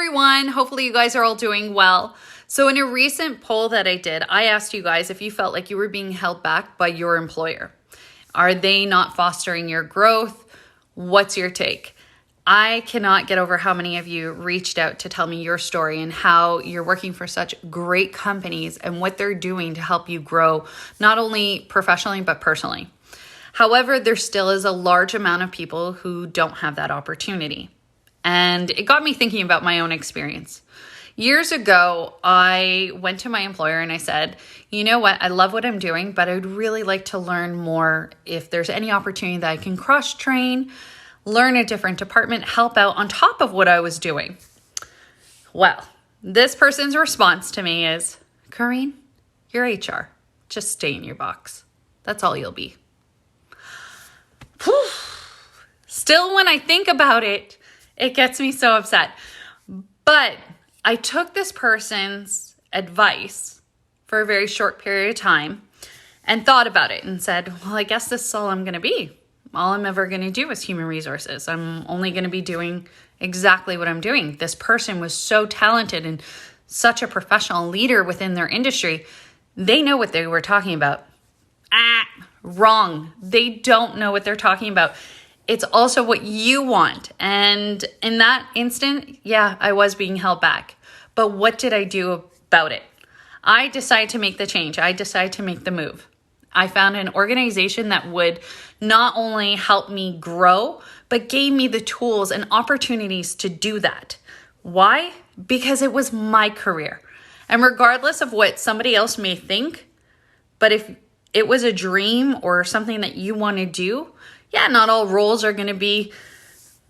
everyone. Hopefully you guys are all doing well. So in a recent poll that I did, I asked you guys if you felt like you were being held back by your employer. Are they not fostering your growth? What's your take? I cannot get over how many of you reached out to tell me your story and how you're working for such great companies and what they're doing to help you grow, not only professionally, but personally. However, there still is a large amount of people who don't have that opportunity. And it got me thinking about my own experience. Years ago, I went to my employer and I said, you know what, I love what I'm doing, but I would really like to learn more if there's any opportunity that I can cross-train, learn a different department, help out on top of what I was doing. Well, this person's response to me is, Corrine, you're HR. Just stay in your box. That's all you'll be. Whew. Still, when I think about it, it gets me so upset. But I took this person's advice for a very short period of time and thought about it and said, well, I guess this is all I'm going to be. All I'm ever going to do is human resources. I'm only going to be doing exactly what I'm doing. This person was so talented and such a professional leader within their industry. They know what they were talking about. Wrong. They don't know what they're talking about. It's also what you want. And in that instant, yeah, I was being held back. But what did I do about it? I decided to make the change. I decided to make the move. I found an organization that would not only help me grow, but gave me the tools and opportunities to do that. Why? Because it was my career. And regardless of what somebody else may think, but if it was a dream or something that you want to do, yeah, not all roles are going to be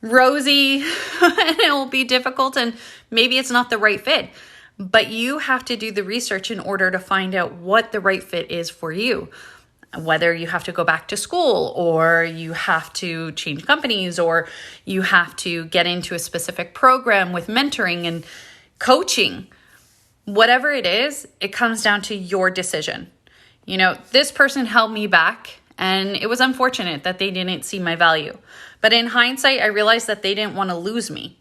rosy and it will be difficult and maybe it's not the right fit. But you have to do the research in order to find out what the right fit is for you. Whether you have to go back to school or you have to change companies or you have to get into a specific program with mentoring and coaching. Whatever it is, it comes down to your decision. You know, this person held me back and it was unfortunate that they didn't see my value. But in hindsight, I realized that they didn't want to lose me.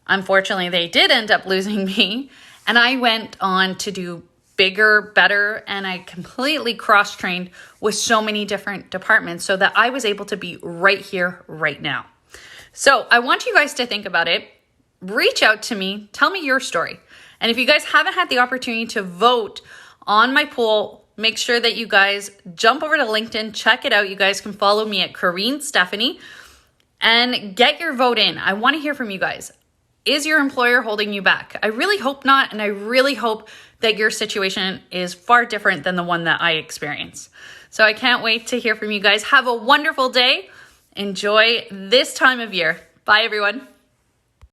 Unfortunately, they did end up losing me. And I went on to do bigger, better, and I completely cross-trained with so many different departments so that I was able to be right here, right now. So I want you guys to think about it. Reach out to me. Tell me your story. And if you guys haven't had the opportunity to vote on my poll, make sure that you guys jump over to LinkedIn, check it out. You guys can follow me at Corrine Stephanie and get your vote in. I want to hear from you guys. Is your employer holding you back? I really hope not. And I really hope that your situation is far different than the one that I experienced. So I can't wait to hear from you guys. Have a wonderful day. Enjoy this time of year. Bye, everyone.